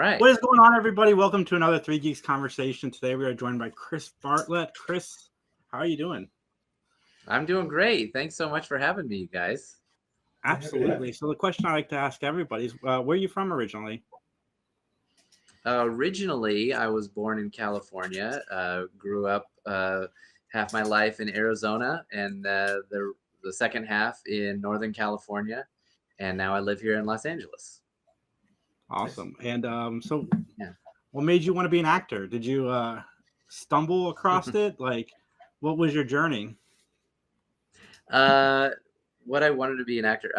right. What is going on, everybody? Welcome to another Three Geeks conversation. Today we are joined by Chris Bartlett. Chris, how are you doing? I'm doing great. Thanks so much for having me, you guys. Absolutely. So the question I like to ask everybody is, where are you from originally? Originally, I was born in California. Grew up half my life in Arizona, and the second half in Northern California, and now I live here in Los Angeles. Awesome. And so, Yeah. what made you want to be an actor? Did you stumble across it? Like, what was your journey? What I wanted to be an actor.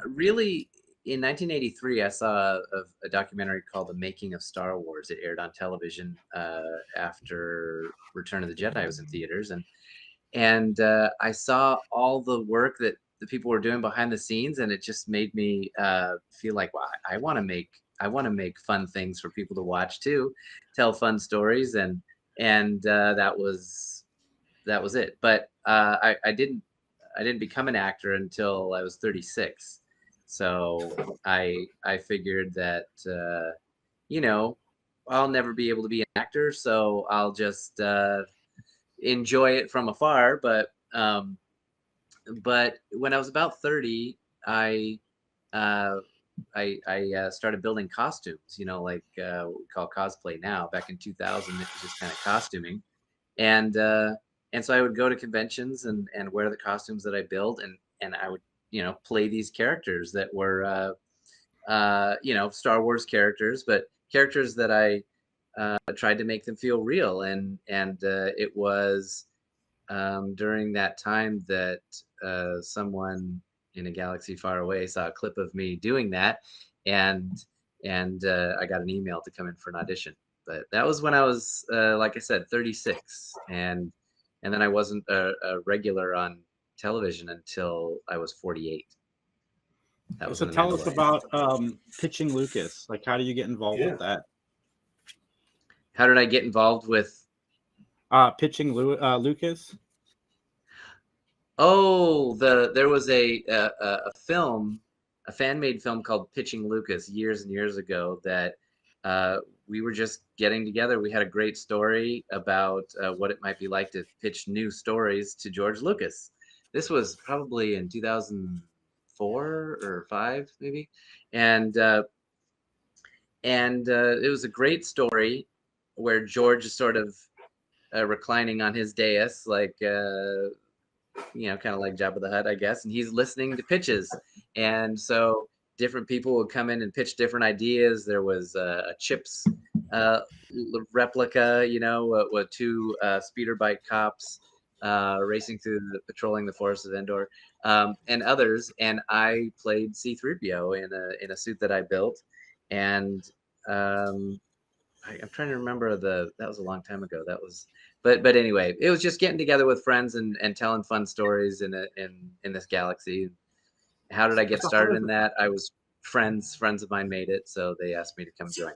Really, in 1983, I saw a documentary called "The Making of Star Wars." It aired on television after Return of the Jedi was in theaters, and I saw all the work that the people were doing behind the scenes, and it just made me feel like, wow, I want to make fun things for people to watch too, tell fun stories, and that was it. But I didn't become an actor until I was 36. So I figured that you know, I'll never be able to be an actor, so I'll just enjoy it from afar. But when I was about 30, uh, I started building costumes. You know, like what we call cosplay now. Back in 2000, it was just kind of costuming, and uh, and so I would go to conventions and wear the costumes that I build, and I would play these characters that were Star Wars characters, but characters that I tried to make them feel real, and it was during that time that someone in a galaxy far away saw a clip of me doing that, and and I got an email to come in for an audition. But that was when I was, like I said, 36, and then I wasn't a regular on television until I was 48. That was So in The tell us Mandalorian. about pitching Lucas. Like, how do you get involved with that? How did I get involved with Pitching Lucas? Oh, there was a film, a fan-made film called Pitching Lucas years and years ago that we were just getting together. We had a great story about what it might be like to pitch new stories to George Lucas. This was probably in 2004 or five, maybe, and it was a great story where George is sort of reclining on his dais, like kind of like Jabba the Hutt, I guess, and he's listening to pitches. And so different people would come in and pitch different ideas. There was a Chips replica, with two speeder bike cops racing through patrolling the forest of Endor, and others. And I played C-3PO in a suit that I built, and I'm trying to remember that was a long time ago. That was, but anyway, it was just getting together with friends and telling fun stories in this galaxy. How did I get started in that? I was friends of mine made it, so they asked me to come join.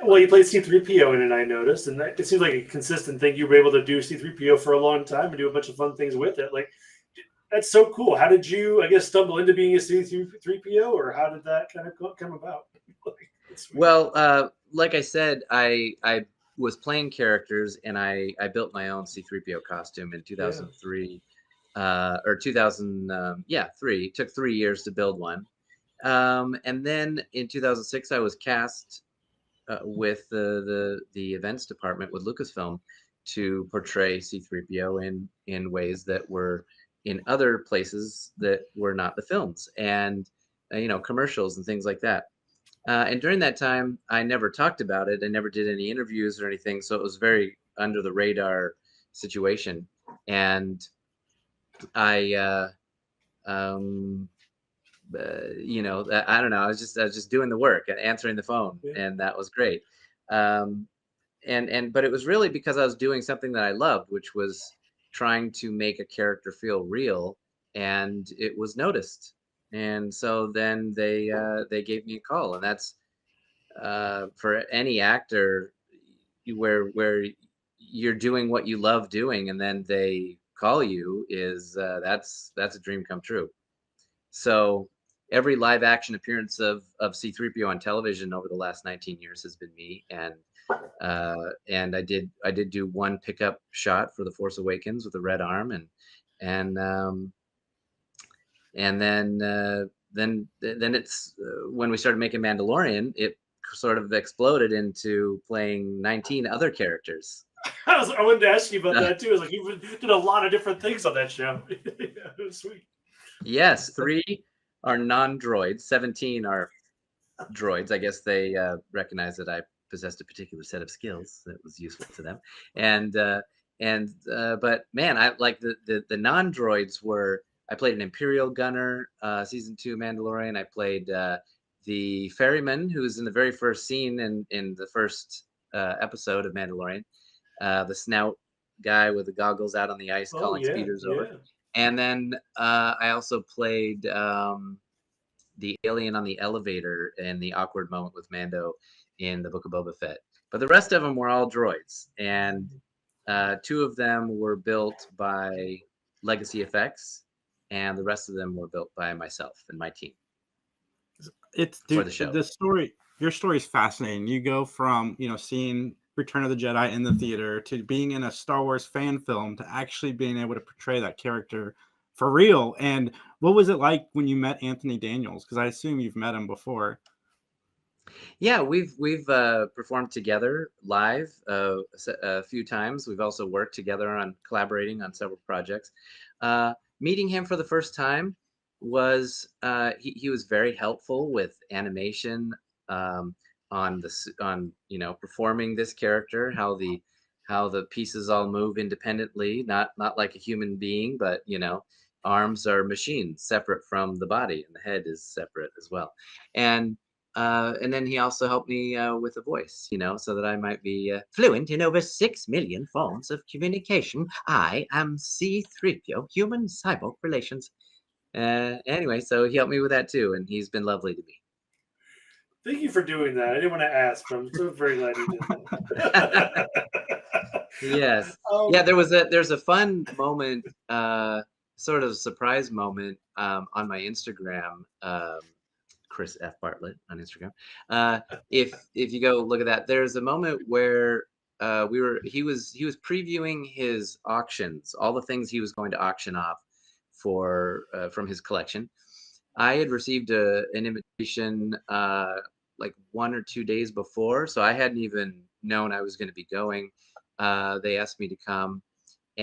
Well, you played C-3PO in it, I noticed, and it seems like a consistent thing. You were able to do C-3PO for a long time and do a bunch of fun things with it. Like, that's so cool. How did you, I guess, stumble into being a C-3PO, or how did that kind of come about? Well, like I said, I was playing characters, and I built my own C-3PO costume in 2003, or 2003. It took 3 years to build one, and then in 2006 I was cast with the events department with Lucasfilm to portray C-3PO in ways that were in other places that were not the films, and commercials and things like that. And during that time, I never talked about it. I never did any interviews or anything. So it was very under the radar situation. And I, I don't know. I was just doing the work and answering the phone, and that was great. But it was really because I was doing something that I loved, which was trying to make a character feel real, and it was noticed. And so then they gave me a call, and that's for any actor where you're doing what you love doing, and then they call you is that's a dream come true. So every live action appearance of C-3PO on television over the last 19 years has been me. And I did do one pickup shot for The Force Awakens with a red arm, and then it's when we started making Mandalorian, it sort of exploded into playing 19 other characters. I wanted to ask you about that too. I was like, you did a lot of different things on that show. Yeah, it was sweet. Yes, 3 are non-droids, 17 are droids. I guess they recognized that I possessed a particular set of skills that was useful to them. But man, I like the non-droids were. I played an Imperial gunner, season 2 Mandalorian. I played the ferryman who's in the very first scene in the first episode of Mandalorian. The snout guy with the goggles out on the ice calling speeders over. And then I also played the alien on the elevator in the awkward moment with Mando in the Book of Boba Fett. But the rest of them were all droids. And 2 of them were built by Legacy Effects, and the rest of them were built by myself and my team. For the show. Your story is fascinating. You go from, seeing Return of the Jedi in the theater to being in a Star Wars fan film to actually being able to portray that character for real. And what was it like when you met Anthony Daniels? Because I assume you've met him before. Yeah, we've performed together live a few times. We've also worked together on collaborating on several projects. Meeting him for the first time was he was very helpful with animation, on performing this character, how the pieces all move independently, not like a human being, but arms are machines separate from the body, and the head is separate as well. And then he also helped me with a voice, so that I might be fluent in over 6 million forms of communication. I am C-3PO, human cyborg relations. Anyway, so he helped me with that too, and he's been lovely to me. Thank you for doing that. I didn't want to ask, but I'm so very glad you did that. Yes. Yeah, there's a fun moment, sort of surprise moment on my Instagram, Chris F. Bartlett on Instagram. If you go look at that, there's a moment where he was previewing his auctions, all the things he was going to auction off for from his collection. I had received an invitation like 1 or 2 days before, so I hadn't even known I was going to be going. They asked me to come,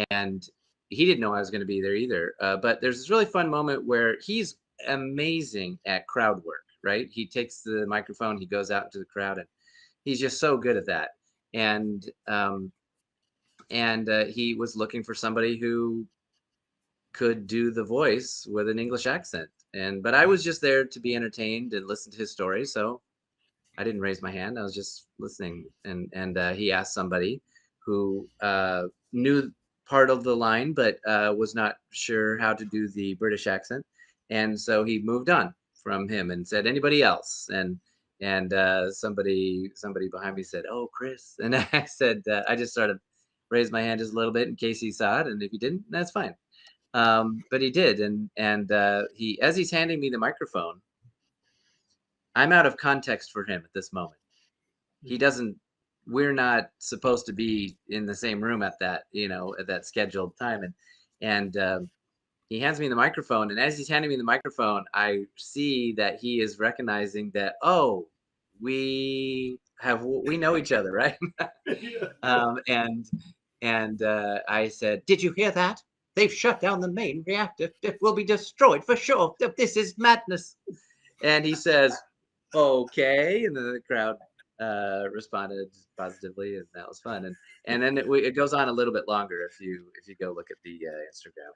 and he didn't know I was going to be there either. But there's this really fun moment where he's amazing at crowd work, right? He takes the microphone, he goes out into the crowd, and he's just so good at that. And he was looking for somebody who could do the voice with an English accent. But I was just there to be entertained and listen to his story, so I didn't raise my hand. I was just listening. And he asked somebody who knew part of the line, but was not sure how to do the British accent. And so he moved on from him and said, anybody else? And somebody behind me said, oh, Chris. And I said, I just sort of raised my hand just a little bit in case he saw it. And if he didn't, that's fine. But he did. And he, as he's handing me the microphone, I'm out of context for him at this moment. He doesn't, we're not supposed to be in the same room at that, at that scheduled time. And he hands me the microphone. And as he's handing me the microphone, I see that he is recognizing that, oh, we know each other, right? And I said, did you hear that? They've shut down the main reactor. It will be destroyed for sure. This is madness. And he says, okay. And then the crowd responded positively, and that was fun. And then it goes on a little bit longer if you go look at the Instagram.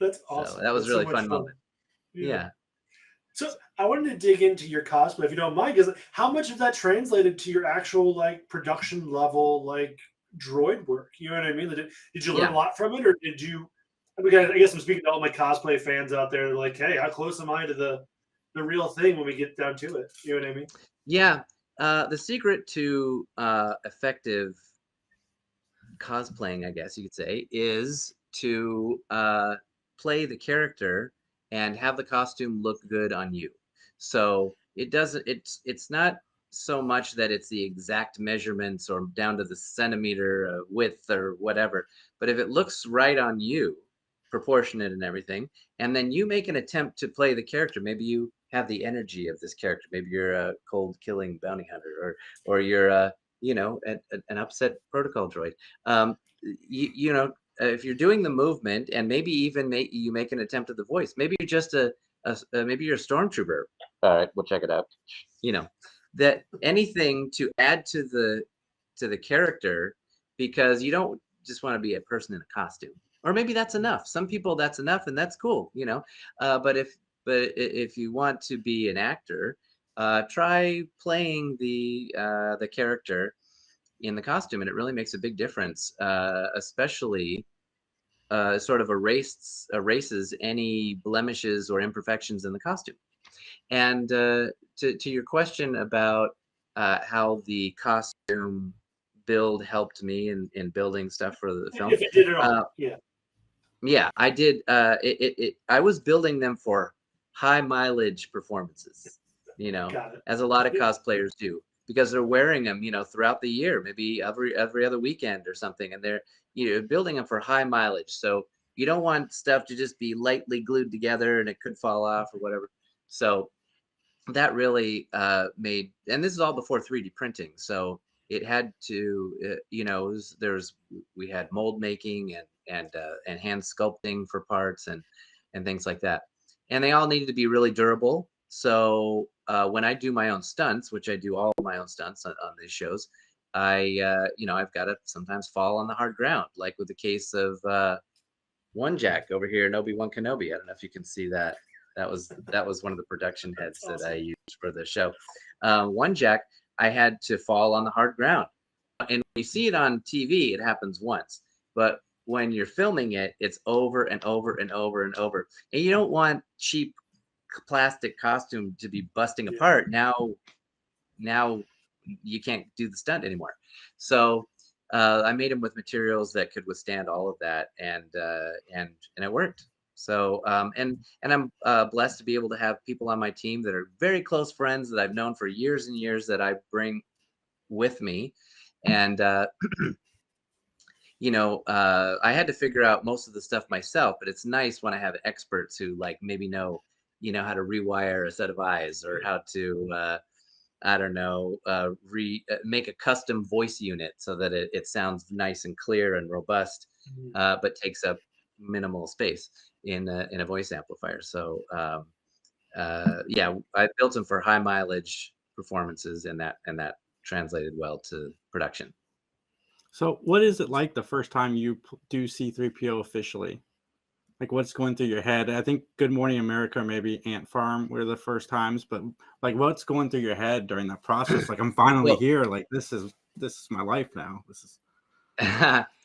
That's awesome. So that was That's really so much fun moment. Yeah. So I wanted to dig into your cosplay, if you don't mind, because how much of that translated to your actual production level droid work? You know what I mean? Did you learn a lot from it, or did you? I guess I'm speaking to all my cosplay fans out there. They're like, hey, how close am I to the real thing when we get down to it? You know what I mean? Yeah. The secret to effective cosplaying, I guess you could say, is to play the character and have the costume look good on you. So it doesn't. It's not so much that it's the exact measurements or down to the centimeter width or whatever, but if it looks right on you, proportionate and everything, and then you make an attempt to play the character. Maybe you have the energy of this character. Maybe you're a cold killing bounty hunter, or you're an upset protocol droid. You know, if you're doing the movement, and maybe even you make an attempt at the voice. Maybe you're just maybe you're a stormtrooper. All right, we'll check it out. You know, that anything to add to the character, because you don't just want to be a person in a costume. Or maybe that's enough. Some people that's enough, and that's cool, you know. But if you want to be an actor, try playing the character in the costume, and it really makes a big difference. Especially sort of erases any blemishes or imperfections in the costume. And to your question about how the costume build helped me in building stuff for the film. If it did at all, yeah. Yeah, I did. I was building them for high mileage performances, you know, as a lot of cosplayers do, because they're wearing them, you know, throughout the year, maybe every other weekend or something, and they're, you know, building them for high mileage. So you don't want stuff to just be lightly glued together and it could fall off or whatever. So that really made, and this is all before 3D printing, so it had to, you know, we had mold making and hand sculpting for parts and things like that, and they all needed to be really durable. So when I do my own stunts, which I do all my own stunts on these shows, you know, I've got to sometimes fall on the hard ground, like with the case of One Jack over here in Obi-Wan Kenobi. I don't know if you can see that. That was one of the production heads that I used for the show. One Jack, I had to fall on the hard ground. And when you see it on TV, it happens once. But when you're filming it, it's over and over and over and over. And you don't want cheap plastic costume to be busting apart. Now you can't do the stunt anymore. So I made them with materials that could withstand all of that, and it worked. So and I'm blessed to be able to have people on my team that are very close friends that I've known for years and years that I bring with me. And you know, I had to figure out most of the stuff myself, but it's nice when I have experts who like maybe know, you know, how to rewire a set of eyes, or how to I don't know, make a custom voice unit so that it sounds nice and clear and robust, but takes up minimal space in a voice amplifier. So yeah, I built them for high mileage performances, and that translated well to production. So what is it like the first time you do C-3PO officially? Like, what's going through your head? I think Good Morning America or maybe Ant Farm were the first times, but like, what's going through your head during that process? Like, I'm finally here. Like, this is my life now. This is.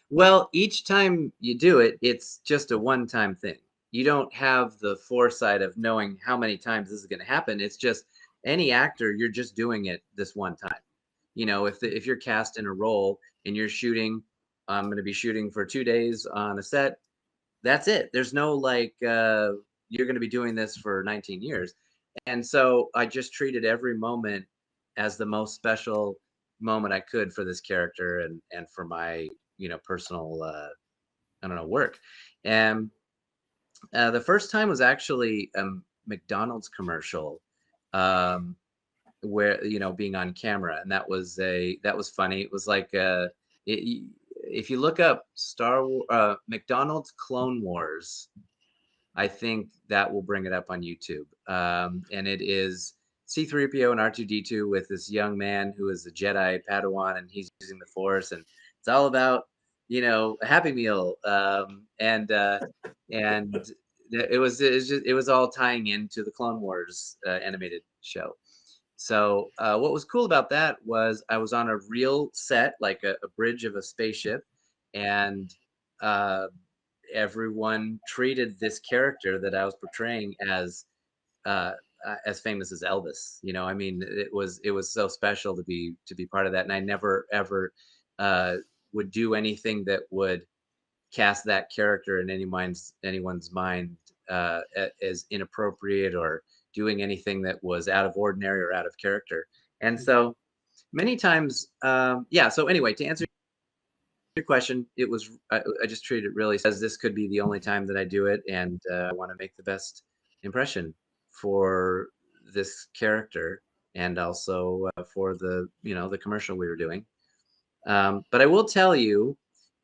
Well, each time you do it, it's just a one-time thing. You don't have the foresight of knowing how many times this is going to happen. It's just any actor, you're just doing it this one time. You know, if you're cast in a role and you're shooting, I'm going to be shooting for 2 days on a set. That's it. There's no like, you're going to be doing this for 19 years. And so I just treated every moment as the most special moment I could for this character and for my, you know, personal, I don't know, work. And the first time was actually a McDonald's commercial, where, you know, being on camera, and that was funny. It was like if you look up McDonald's Clone Wars, I think that will bring it up on YouTube. And it is C-3PO and R2-D2 with this young man who is a Jedi Padawan, and he's using the Force, and it's all about, you know, a Happy Meal. And it was all tying into the Clone Wars animated show. So what was cool about that was I was on a real set, like a bridge of a spaceship, and everyone treated this character that I was portraying as famous as Elvis. You know, I mean, it was so special to be part of that, and I never ever would do anything that would cast that character in anyone's mind as inappropriate or doing anything that was out of ordinary or out of character. And so many times, yeah. So anyway, to answer your question, it was I just treated it really as this could be the only time that I do it, and I want to make the best impression for this character, and also for the the commercial we were doing. But I will tell you,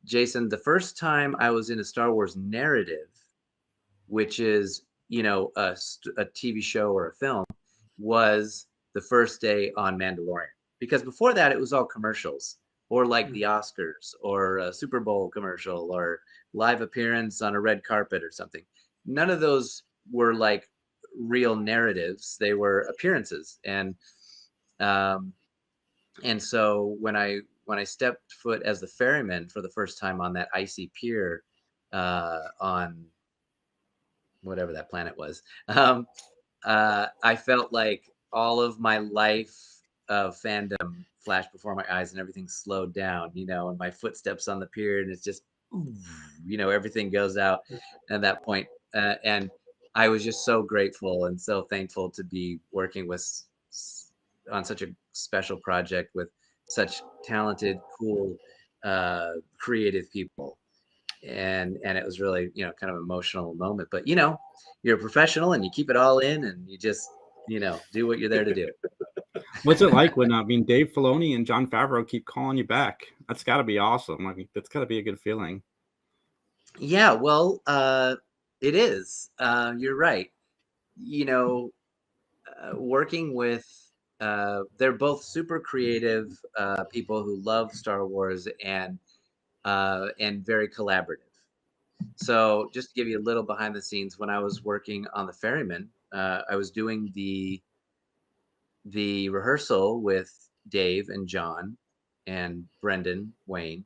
Jason, the first time I was in a Star Wars narrative, which is a TV show or a film, was the first day on Mandalorian. Because before that, it was all commercials, or like the Oscars, or a Super Bowl commercial, or live appearance on a red carpet or something. None of those were like real narratives; they were appearances. And so when I stepped foot as the ferryman for the first time on that icy pier on whatever that planet was, I felt like all of my life of fandom flashed before my eyes, and everything slowed down, and my footsteps on the pier, and it's just, everything goes out at that point. And I was just so grateful and so thankful to be working on such a special project with such talented, cool, creative people. And it was really, kind of emotional moment. But you're a professional and you keep it all in, and you just, do what you're there to do. What's it like when Dave Filoni and Jon Favreau keep calling you back? That's got to be awesome. I mean, that's got to be a good feeling. Yeah, well, it is. You're right. Working with they're both super creative people who love Star Wars and very collaborative. So just to give you a little behind the scenes, when I was working on the Ferryman, I was doing the rehearsal with Dave and John and Brendan Wayne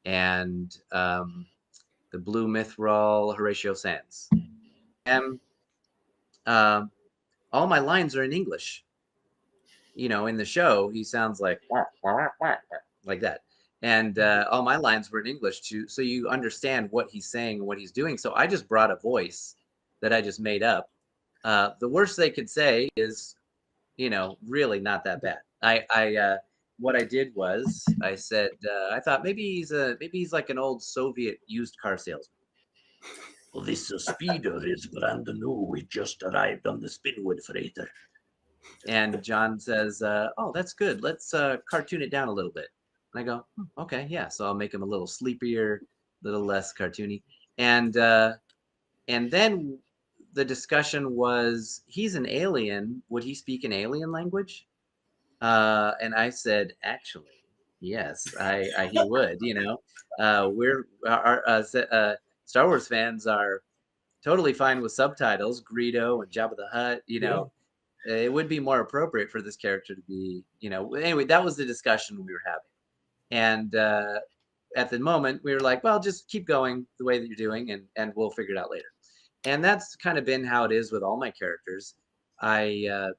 and the Blue Mithril Horatio Sands. And all my lines are in English. In the show, he sounds like that. And all my lines were in English too, so you understand what he's saying and what he's doing. So I just brought a voice that I just made up. The worst they could say is, really not that bad. What I did was I said, I thought maybe he's like an old Soviet used car salesman. Well, this speeder is brand new. We just arrived on the Spinwood freighter. And John says, oh, that's good. Let's cartoon it down a little bit. And I go, okay, yeah. So I'll make him a little sleepier, a little less cartoony. And then the discussion was, he's an alien. Would he speak an alien language? And I said, actually, yes, he would. Star Wars fans are totally fine with subtitles, Greedo and Jabba the Hutt. It would be more appropriate for this character to be, Anyway, that was the discussion we were having. And at the moment, we were like, well, just keep going the way that you're doing, and we'll figure it out later. And that's kind of been how it is with all my characters. I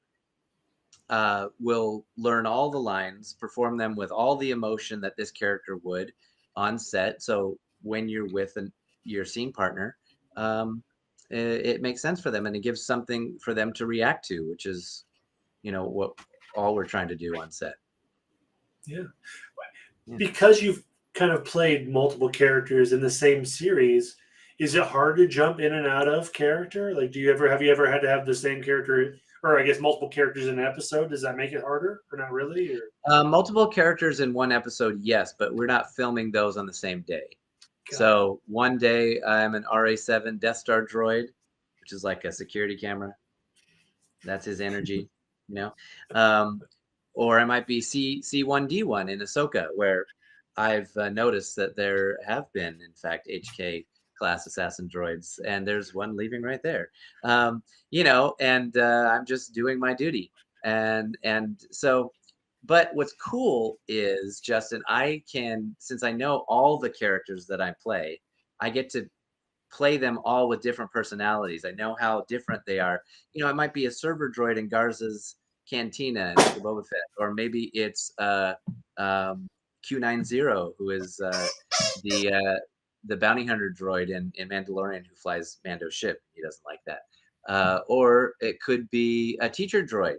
will learn all the lines, perform them with all the emotion that this character would on set. So when you're with your scene partner, it makes sense for them, and it gives something for them to react to, which is, what all we're trying to do on set. Yeah. Because you've kind of played multiple characters in the same series, is it hard to jump in and out of character? Like, have you ever had to have the same character, or I guess multiple characters in an episode? Does that make it harder, or not really? Or? Multiple characters in one episode, yes, but we're not filming those on the same day. So one day I'm an RA-7 Death Star droid, which is like a security camera. That's his energy, or I might be C1D1 in Ahsoka, where I've noticed that there have been, in fact, HK class assassin droids, and there's one leaving right there. And I'm just doing my duty. And so, but what's cool is, Justin, since I know all the characters that I play, I get to play them all with different personalities. I know how different they are. It might be a server droid in Garza's Cantina in Boba Fett, or maybe it's Q90, who is the bounty hunter droid in Mandalorian who flies Mando's ship. He doesn't like that. Or it could be a teacher droid.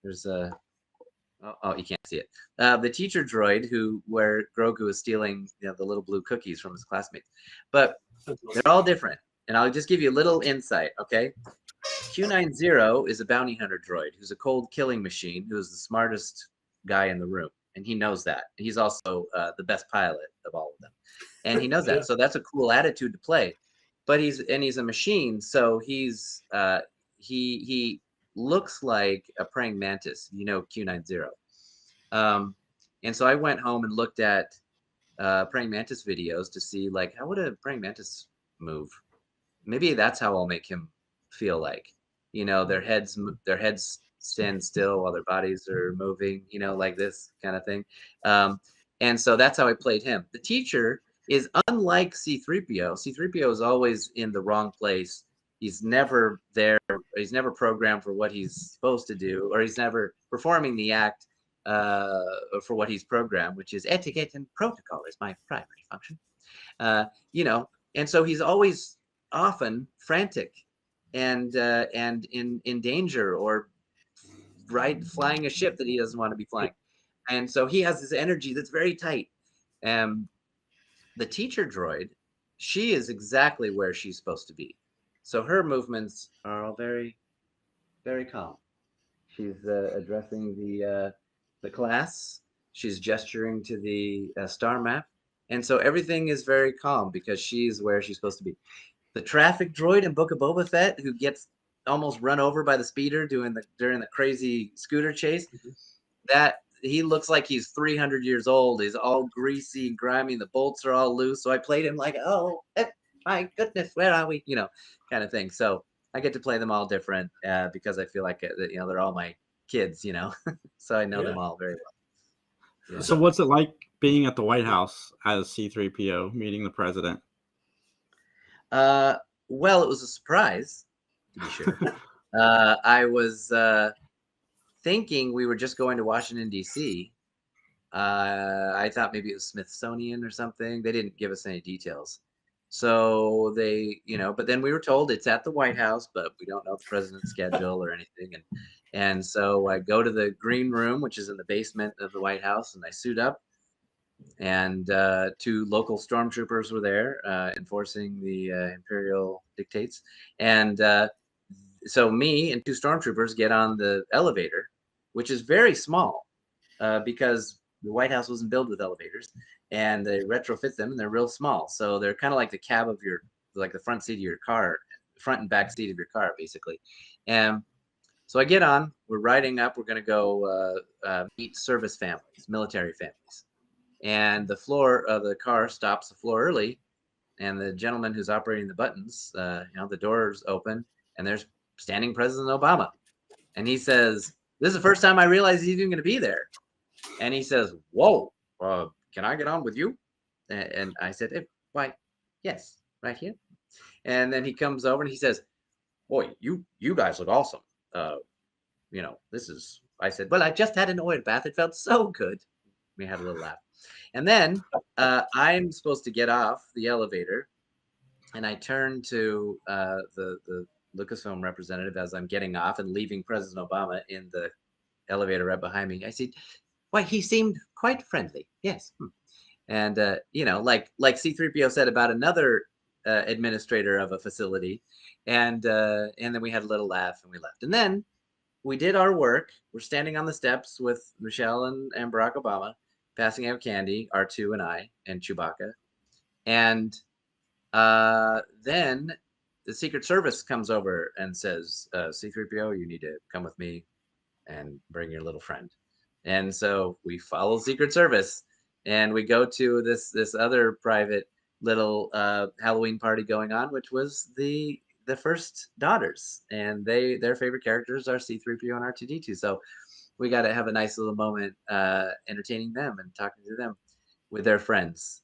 There's a oh, you can't see it. The teacher droid where Grogu is stealing the little blue cookies from his classmates. But they're all different. And I'll just give you a little insight, okay? Q90 is a bounty hunter droid who's a cold killing machine who's the smartest guy in the room. And he knows that. He's also the best pilot of all of them. And he knows that. So that's a cool attitude to play. But he's a machine, so he's he looks like a praying mantis, Q90. And so I went home and looked at praying mantis videos to see like how would a praying mantis move. Maybe that's how I'll make him feel like. Their heads stand still while their bodies are moving, like this kind of thing. And so that's how I played him. The teacher is unlike C-3PO. C-3PO is always in the wrong place. He's never there. He's never programmed for what he's supposed to do, or he's never performing the act for what he's programmed, which is etiquette and protocol is my primary function. And so he's always often frantic and in danger or flying a ship that he doesn't want to be flying. And so he has this energy that's very tight. The teacher droid, she is exactly where she's supposed to be. So her movements are all very, very calm. She's addressing the class. She's gesturing to the star map. And so everything is very calm because she's where she's supposed to be. The traffic droid in Book of Boba Fett, who gets almost run over by the speeder during the crazy scooter chase, that he looks like he's 300 years old. He's all greasy and grimy. The bolts are all loose. So I played him like, oh, my goodness, where are we? Kind of thing. So I get to play them all different because I feel like they're all my kids. So I know them all very well. Yeah. So what's it like being at the White House as C-3PO meeting the president? Well, it was a surprise, to be sure. I was thinking we were just going to Washington, D.C. I thought maybe it was Smithsonian or something. They didn't give us any details. So they, but then we were told it's at the White House, but we don't know the president's schedule or anything. And so I go to the green room, which is in the basement of the White House, and I suit up. And 2 local stormtroopers were there enforcing the imperial dictates. And so me and 2 stormtroopers get on the elevator, which is very small because the White House wasn't built with elevators, and they retrofit them and they're real small. So they're kind of like the cab of like the front seat of your car, front and back seat of your car, basically. And so I get on, we're riding up, we're going to go meet service families, military families. And the floor of the car stops the floor early, and the gentleman who's operating the buttons, the doors open, and there's standing President Obama. And he says, "This is the first time I realized he's even going to be there." And he says, "Whoa, can I get on with you?" And I said, "Why, yes, right here." And then he comes over and he says, "Boy, you guys look awesome. This is." I said, "Well, I just had an oil bath. It felt so good." We had a little laugh. And then I'm supposed to get off the elevator, and I turn to the Lucasfilm representative as I'm getting off and leaving President Obama in the elevator right behind me. I said, "Why, he seemed quite friendly." Yes. And, like C-3PO said about another administrator of a facility. And then we had a little laugh and we left. And then we did our work. We're standing on the steps with Michelle and Barack Obama, passing out candy, R2 and I, and Chewbacca. And then the Secret Service comes over and says, "C-3PO, you need to come with me and bring your little friend." And so we follow Secret Service, and we go to this other private little Halloween party going on, which was the first daughters, and their favorite characters are C-3PO and R2-D2. So we got to have a nice little moment entertaining them and talking to them with their friends.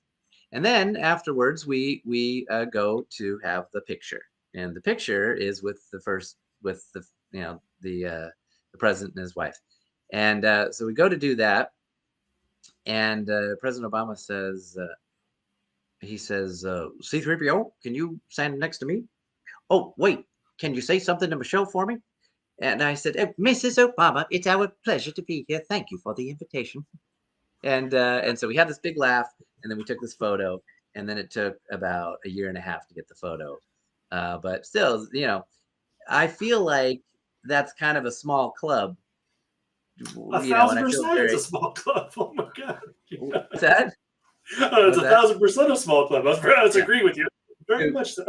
And then afterwards, we go to have the picture, and the picture is with the president and his wife. And so we go to do that, and President Obama says, he says, C-3PO, can you stand next to me? Oh, wait, can you say something to Michelle for me? And I said, oh, Mrs. Obama, it's our pleasure to be here. Thank you for the invitation. And so we had this big laugh, and then we took this photo, and then it took about a year and a half to get the photo. But still, I feel like that's kind of a small club, and I feel 1,000%, it's a very. small club. Oh my god. What's that? It's 1,000% a small club. I was Yeah. agree with you. Very much so.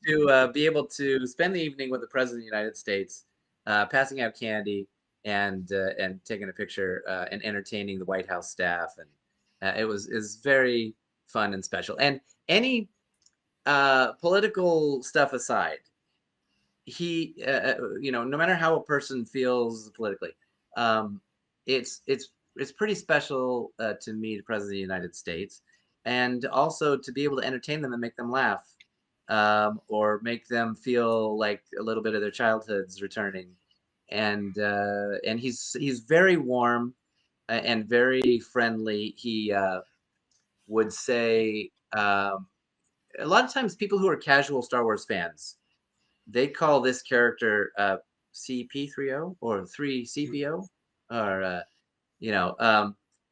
To be able to spend the evening with the President of the United States, passing out candy and taking a picture and entertaining the White House staff, and it was very fun and special. And any political stuff aside, he no matter how a person feels politically, um, it's pretty special to meet the President of the United States, and also to be able to entertain them and make them laugh, or make them feel like a little bit of their childhood's returning. And he's very warm and very friendly. He would say, a lot of times people who are casual Star Wars fans, they call this character CP30 or 3CPO, or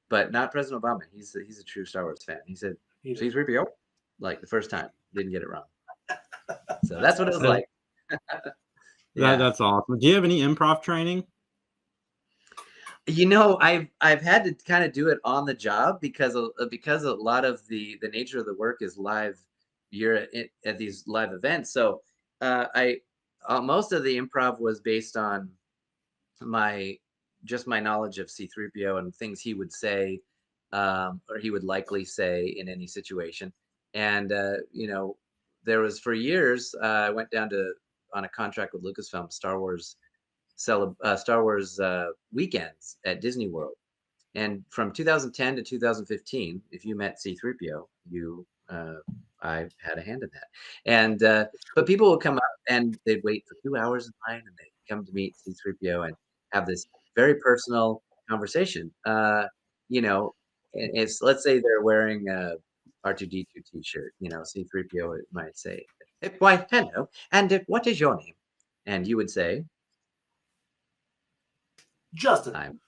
but not President Obama. He's a true Star Wars fan. He said C3PO like the first time, didn't get it wrong. So that's what it was like. That's awesome. Do you have any improv training? I've had to kind of do it on the job because a lot of the nature of the work is live. You're at these live events, so I most of the improv was based on my knowledge of C-3PO and things he would say, or he would likely say in any situation. And there was, for years, I went down on a contract with Lucasfilm, Star Wars weekends at Disney World. And from 2010 to 2015, if you met C-3PO, I had a hand in that. And but people would come up and they'd wait for 2 hours in line, and they'd come to meet C-3PO and have this very personal conversation. It's, let's say they're wearing a R2D2 t-shirt. C-3PO might say, "Why, hello, and what is your name?" And you would say, Justin. "I'm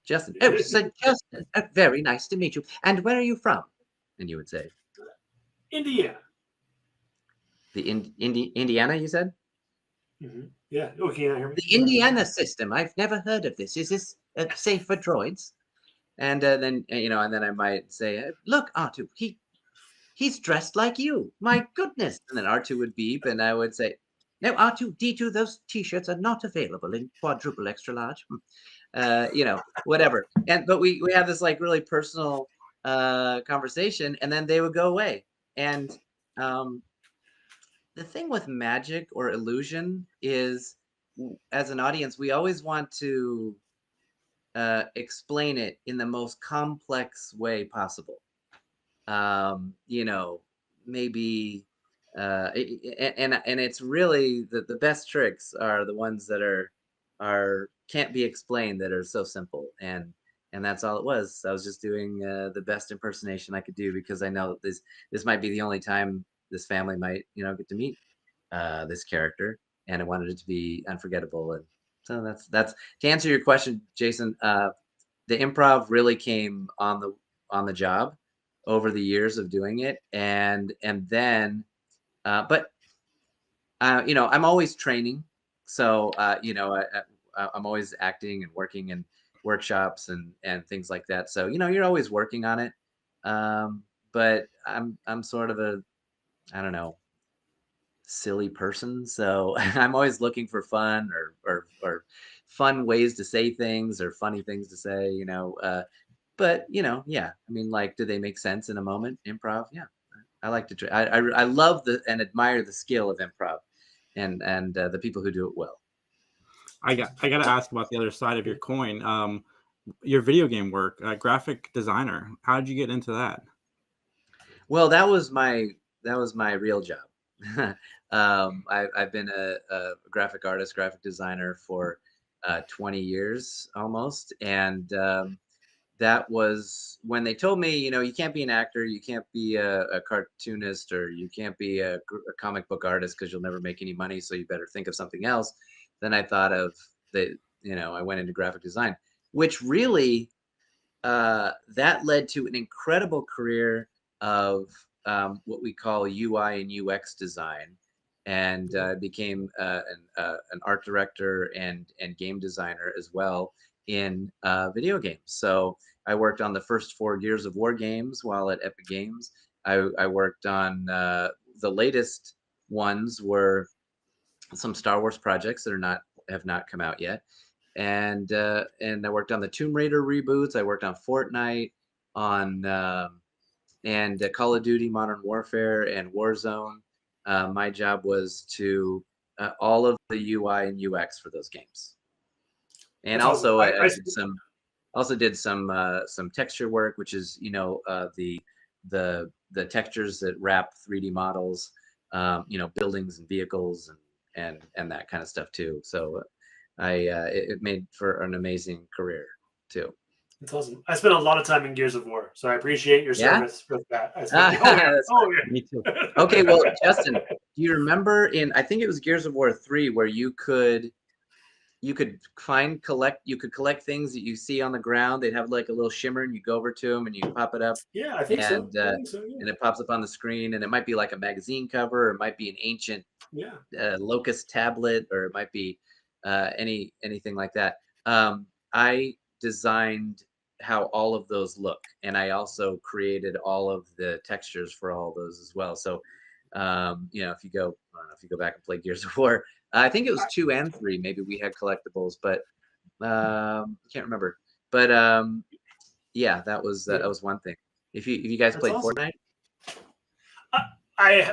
Justin." "Oh, so Justin, very nice to meet you. And where are you from?" And you would say, Indiana. "The Indiana," you said? Mm-hmm. Yeah. Oh, can you hear me? "The Indiana system. I've never heard of this. Is this safe for droids?" And then I might say, "Look, R2, he's dressed like you. My goodness!" And then R2 would beep, and I would say, "No, R2D2, those T-shirts are not available in quadruple extra large." Whatever. But we have this like really personal conversation, and then they would go away. And the thing with magic or illusion is, as an audience, we always want to explain it in the most complex way possible. Maybe and it's really the best tricks are the ones that are can't be explained, that are so simple. And that's all it was. I was just doing the best impersonation I could do, because I know that this might be the only time this family might get to meet this character, and I wanted it to be unforgettable. And so that's to answer your question, Jason. The improv really came on the job over the years of doing it, and then but I'm always training, so I'm always acting and working in workshops and things like that. So you're always working on it. But I'm sort of a, I don't know, silly person, so I'm always looking for fun or fun ways to say things, or funny things to say. But yeah, I mean, like, do they make sense in a moment? Improv, yeah. I like to try. I love and admire the skill of improv, and the people who do it well. I got to ask about the other side of your coin. Your video game work, graphic designer. How did you get into that? Well, that was my real job. I've been a graphic artist, graphic designer for 20 years almost, and that was when they told me, you can't be an actor, you can't be a cartoonist, or you can't be a comic book artist because you'll never make any money. So you better think of something else. Then I thought of I went into graphic design, which really that led to an incredible career of what we call UI and UX design, and became an art director and game designer as well in video games. So I worked on the first 4 Gears of War games while at Epic Games. I worked on the latest ones were some Star Wars projects that have not come out yet, and I worked on the Tomb Raider reboots. I worked on Fortnite, on and Call of Duty Modern Warfare and Warzone. My job was to all of the UI and UX for those games, and That's awesome. also I did some texture work, which is the textures that wrap 3D models, buildings and vehicles and that kind of stuff too. So it made for an amazing career too. That's awesome. I spent a lot of time in Gears of War, so I appreciate your Yeah? service with that. That's Me too. Okay, well, Justin, do you remember I think it was Gears of War 3 where you could collect things that you see on the ground. They'd have like a little shimmer, and you go over to them and you pop it up. Yeah, I think so. Yeah. And it pops up on the screen, and it might be like a magazine cover, or it might be an ancient Locust tablet, or it might be anything like that. I designed how all of those look, and I also created all of the textures for all those as well. So if you go back and play Gears of War, I think it was 2 and 3, maybe we had collectibles, but I can't remember. But that was one thing. If you guys played awesome. Fortnite,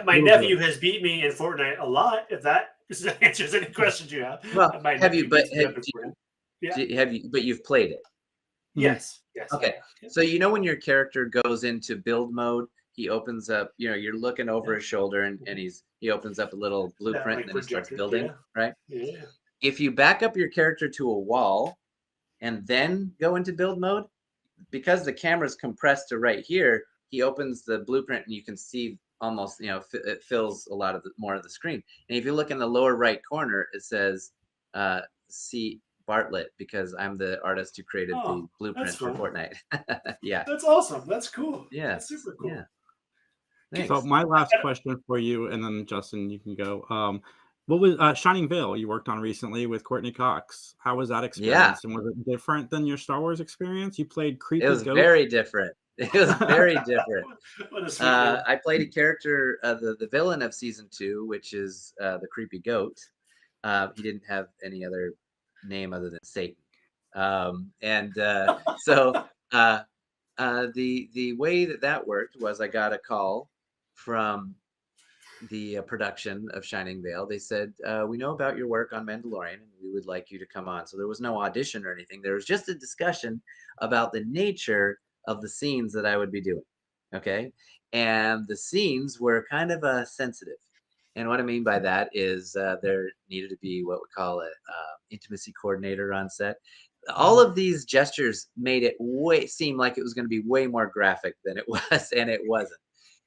my nephew has beat me in Fortnite a lot. If that answers any questions you have. Well, have you? But you've played it. Yes. Okay. So when your character goes into build mode, he opens up. You're looking over his shoulder, and he opens up a little blueprint, and then he starts building. Right. Yeah. If you back up your character to a wall, and then go into build mode, because the camera's compressed to right here, he opens the blueprint, and you can see almost, it fills a lot of more of the screen. And if you look in the lower right corner, it says see Bartlett, because I'm the artist who created the blueprint for Fortnite. Yeah, that's awesome. That's cool. Yeah, that's super cool. Yeah. Thanks. So my last question for you, and then Justin, you can go. What was Shining Vale you worked on recently with Courtney Cox? How was that experience? And was it different than your Star Wars experience? You played creepy. It was very different. It was very different. I played a character, the villain of season 2, which is the creepy goat. He didn't have any other name other than Satan. So the way that worked was I got a call from the production of Shining Vale. They said, we know about your work on Mandalorian, and we would like you to come on. So there was no audition or anything. There was just a discussion about the nature of the scenes that I would be doing. Okay. And the scenes were kind of sensitive. And what I mean by that is there needed to be what we call an intimacy coordinator on set. All of these gestures made it seem like it was going to be way more graphic than it was, and it wasn't.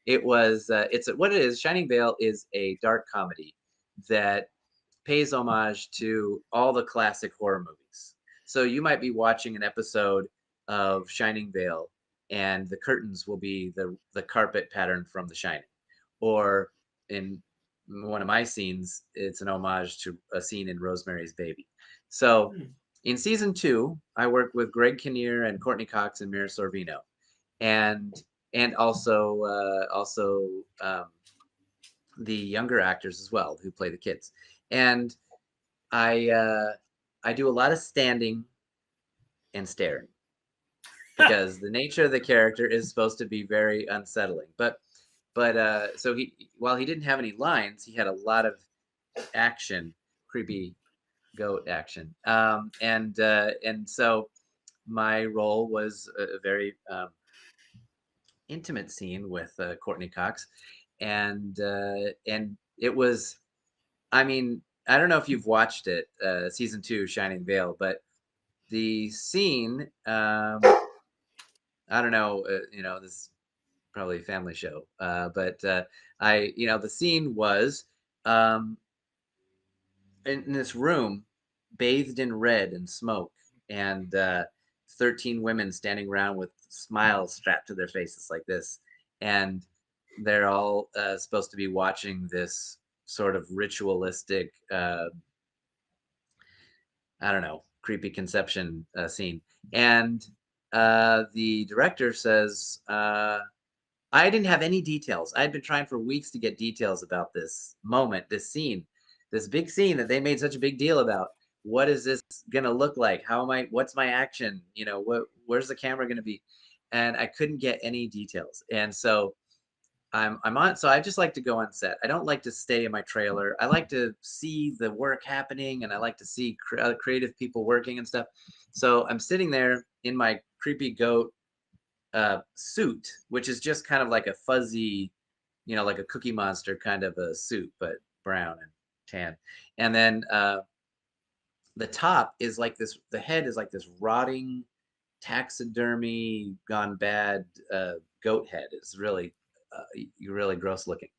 It was what it is. Shining Vale is a dark comedy that pays homage to all the classic horror movies. So you might be watching an episode of Shining Vale, and the curtains will be the carpet pattern from The Shining, or in one of my scenes, it's an homage to a scene in Rosemary's Baby. So in season 2, I worked with Greg Kinnear and Courtney Cox and Mira Sorvino, and also the younger actors as well who play the kids. And I do a lot of standing and staring, because the nature of the character is supposed to be very unsettling. But so while he didn't have any lines, he had a lot of action, creepy goat action. And so my role was a very intimate scene with Courtney Cox, and it was, I mean, I don't know if you've watched it, season 2 Shining Vale, but the scene I don't know, this is probably a family show, but the scene was um, in this room, bathed in red and smoke, and 13 women standing around with smiles strapped to their faces like this, and they're all supposed to be watching this sort of ritualistic, I don't know, creepy conception scene. And the director says, I didn't have any details. I'd been trying for weeks to get details about this moment, this scene, this big scene that they made such a big deal about. What is this gonna look like? What's my action? Where's the camera gonna be? And I couldn't get any details. And so so I just like to go on set. I don't like to stay in my trailer. I like to see the work happening, and I like to see creative people working and stuff. So I'm sitting there in my creepy goat suit, which is just kind of like a fuzzy, like a Cookie Monster kind of a suit, but brown and tan. And then the top is like this. The head is like this rotting taxidermy gone bad goat head. It's really really gross looking.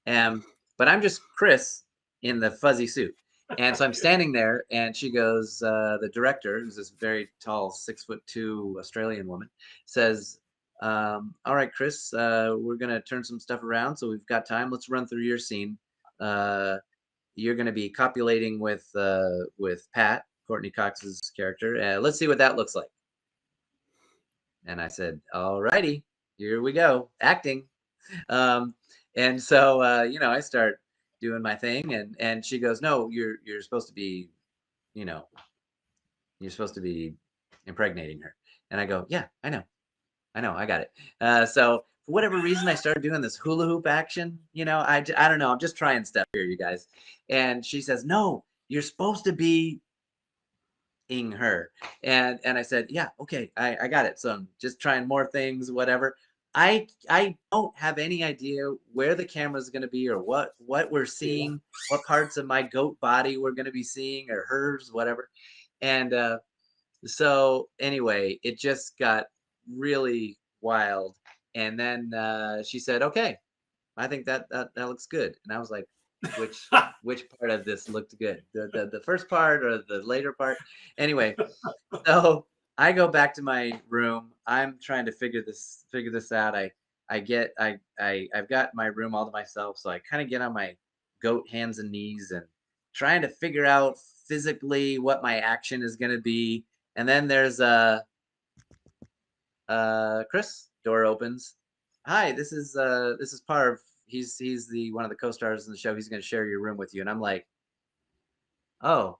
But I'm just Chris in the fuzzy suit. And so I'm standing there, and she goes, the director, who's this very tall, 6'2" Australian woman, says, all right, Chris, we're going to turn some stuff around. So we've got time. Let's run through your scene. You're going to be copulating with Pat, Courtney Cox's character. Let's see what that looks like. And I said, all righty, here we go, acting. And so, I start doing my thing, and she goes, no, you're supposed to be, you're supposed to be impregnating her. And I go, yeah, I know, I got it. So for whatever reason, I started doing this hula hoop action. I don't know. I'm just trying stuff here, you guys. And she says, no, you're supposed to be her. And I said, yeah, okay, I got it. So I'm just trying more things, whatever. I don't have any idea where the camera is going to be, or what we're seeing, what parts of my goat body we're going to be seeing, or hers, whatever. And so anyway, it just got really wild. And then she said, okay, I think that looks good. And I was like, which part of this looked good? The first part or the later part? Anyway, so I go back to my room. I'm trying to figure this out. I've got my room all to myself, so I kind of get on my goat hands and knees and trying to figure out physically what my action is going to be. And then there's Chris. Door opens. Hi, this is Parv. He's the one of the co-stars in the show. He's going to share your room with you. And I'm like, oh,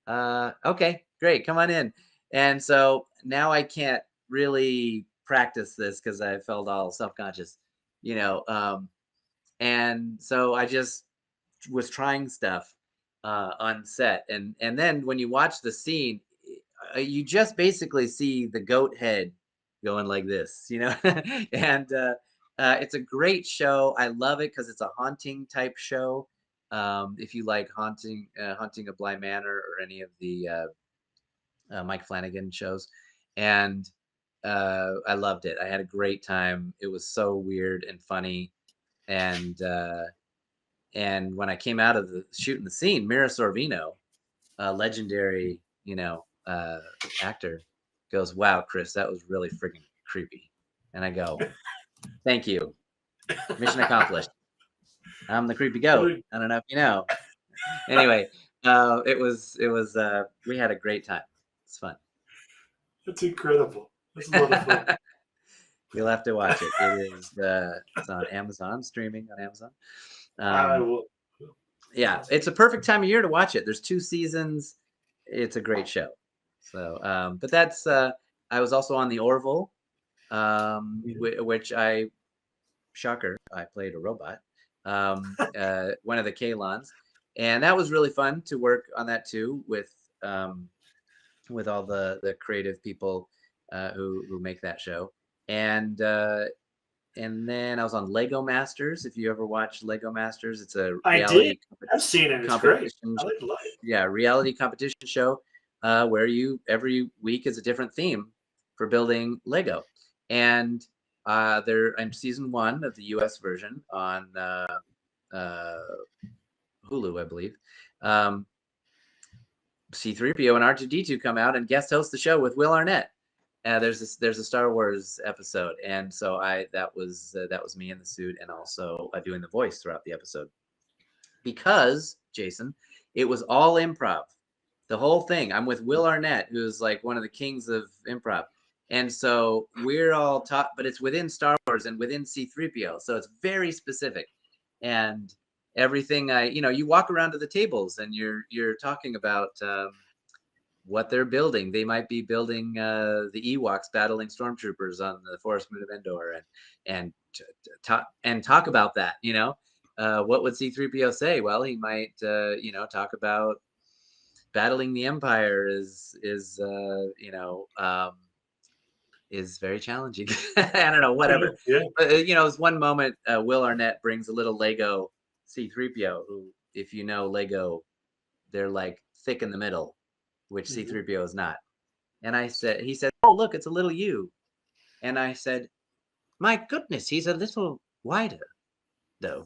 okay, great, come on in. And so now I can't really practice this because I felt all self-conscious, and so I just was trying stuff on set. And then when you watch the scene, you just basically see the goat head going like this, and it's a great show. I love it because it's a haunting type show. If you like Haunting of Bly Manor or any of the Mike Flanagan shows, and I loved it. I had a great time. It was so weird and funny, and when I came out of the shooting the scene, Mira Sorvino, a legendary actor, goes, "Wow, Chris, that was really freaking creepy." And I go, "Thank you, mission accomplished. I'm the creepy goat. I don't know if you know." Anyway, it was we had a great time. It's fun. That's incredible. That's a lot of fun. You'll have to watch it. It is it's on Amazon, streaming on Amazon. I will. Yeah, it's a perfect time of year to watch it. There's 2 seasons. It's a great show. So, but that's I was also on the Orville, which shocker, I played a robot, one of the Kalons, and that was really fun to work on that too with all the creative people who make that show. And then I was on Lego Masters. If you ever watched Lego Masters, it's a reality. I've seen it. It's great. I like it. Yeah, reality competition show where every week is a different theme for building Lego. And I'm season 1 of the U.S. version on Hulu, I believe. C-3PO and R2-D2 come out and guest host the show with Will Arnett. There's a Star Wars episode, and so that was me in the suit and also doing the voice throughout the episode. Because, Jason, it was all improv. The whole thing. I'm with Will Arnett, who's like one of the kings of improv. And so we're all taught, but it's within Star Wars and within C-3PO. So it's very specific. And everything you walk around to the tables and you're talking about what they're building. They might be building the Ewoks battling stormtroopers on the forest moon of Endor and talk about that, what would C-3PO say? Well, he might, talk about battling the Empire is very challenging. I don't know, whatever. Yeah. But there's one moment Will Arnett brings a little Lego C-3PO, who, if you know Lego, they're like thick in the middle, which C-3PO is not. And he said, "Oh, look, it's a little you." And I said, "My goodness, he's a little wider, though."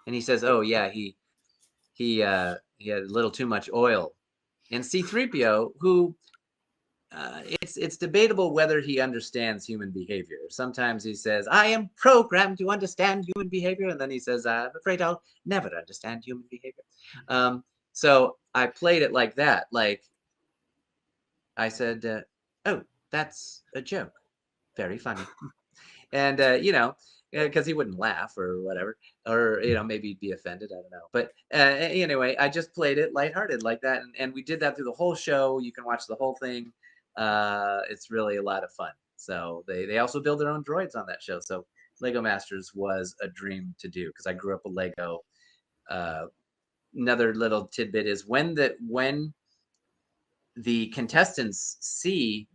And he says, "Oh yeah, he had a little too much oil." And C-3PO, who it's debatable whether he understands human behavior. Sometimes he says, "I am programmed to understand human behavior," and then he says, "I'm afraid I'll never understand human behavior." So I played it like that. Like I said, "Oh, that's a joke. Very funny." And because he wouldn't laugh or whatever, or maybe be offended. I don't know. But anyway, I just played it lighthearted like that, and we did that through the whole show. You can watch the whole thing. It's really a lot of fun. So they also build their own droids on that show. So Lego Masters was a dream to do because I grew up with Lego. Another little tidbit is when the contestants see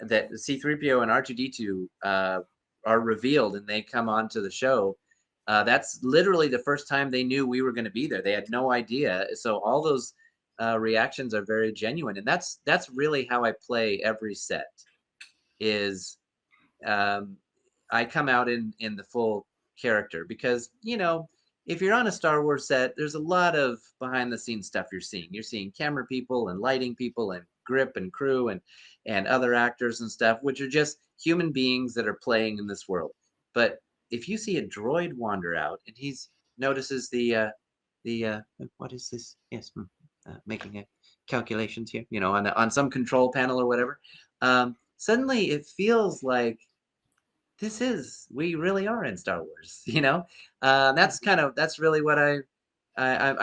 that C-3PO and R2-D2 are revealed and they come onto the show, that's literally the first time they knew we were going to be there. They had no idea. So all those reactions are very genuine, and that's really how I play every set. Is I come out in the full character because if you're on a Star Wars set, there's a lot of behind the scenes stuff you're seeing. You're seeing camera people and lighting people and grip and crew and other actors and stuff, which are just human beings that are playing in this world. But if you see a droid wander out and he notices the what is this? Yes, making calculations here, on some control panel or whatever. Suddenly it feels like we really are in Star Wars, that's really what I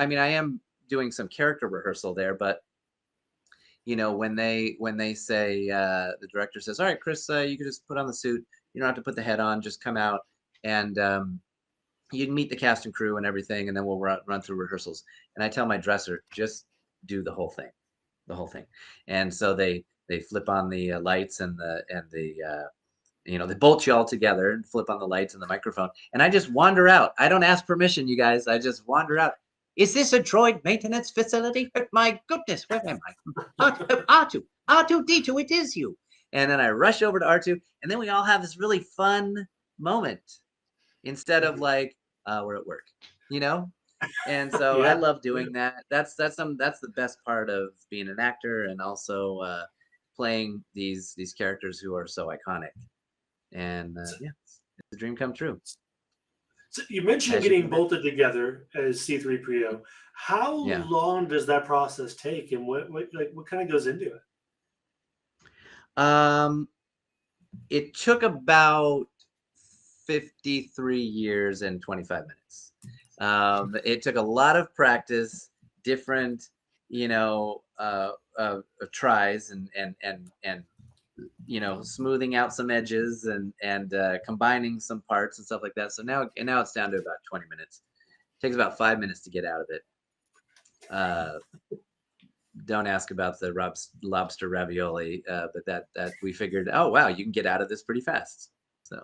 mean, I am doing some character rehearsal there, but when they say, the director says, "All right, Chris, you can just put on the suit. You don't have to put the head on, just come out and you can meet the cast and crew and everything. And then we'll run through rehearsals." And I tell my dresser, just do the whole thing. And so they flip on the lights and they bolt you all together and flip on the lights and the microphone. And I just wander out. I don't ask permission, you guys. I just wander out. "Is this a droid maintenance facility? My goodness, where am I? R2-D2, it is you." And then I rush over to R2, and then we all have this really fun moment instead of like, we're at work, And so I love doing that. That's the best part of being an actor and also playing these characters who are so iconic. And it's a dream come true. So you mentioned getting bolted together as C-3PO. How long does that process take, and what kind of goes into it? It took about 53 years and 25 minutes. It took a lot of practice, different, tries and smoothing out some edges and combining some parts and stuff like that. So now it's down to about 20 minutes. It takes about 5 minutes to get out of it. Don't ask about the lobster ravioli, but that we figured, oh wow, you can get out of this pretty fast. So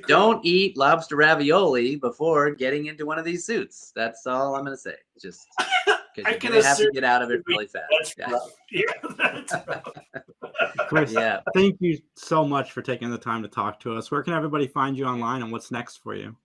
don't eat lobster ravioli before getting into one of these suits. That's all I'm going to say. Just because you're going to have to get out of it really fast. That's rough. Yeah, that's rough. Chris, Yeah. thank you so much for taking the time to talk to us. Where can everybody find you online, and what's next for you?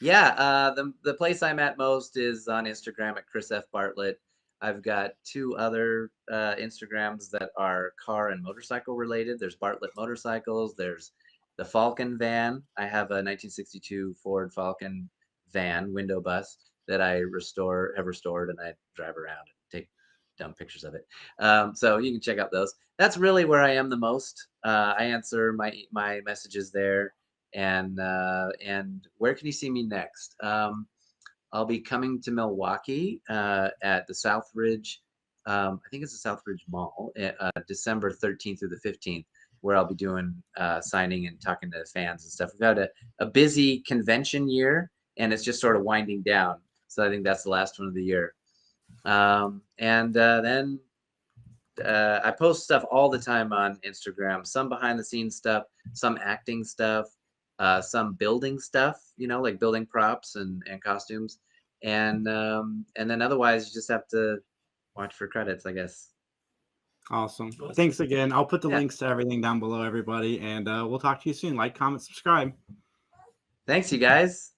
Yeah, the place I'm at most is on Instagram at Chris F. Bartlett. I've got 2 other Instagrams that are car and motorcycle related. There's Bartlett Motorcycles. There's the Falcon van. I have a 1962 Ford Falcon van, window bus, that I have restored, and I drive around and take dumb pictures of it. So you can check out those. That's really where I am the most. I answer my messages there. And where can you see me next? I'll be coming to Milwaukee at the Southridge. I think it's the Southridge Mall, December 13th through the 15th, where I'll be doing signing and talking to fans and stuff. We've had a busy convention year, and it's just sort of winding down. So I think that's the last one of the year. Then I post stuff all the time on Instagram, some behind the scenes stuff, some acting stuff, some building stuff, like building props and costumes. And then otherwise you just have to watch for credits, I guess. Awesome. Thanks again. I'll put the Yeah. links to everything down below, everybody, and we'll talk to you soon. Like, comment, subscribe. Thanks, you guys.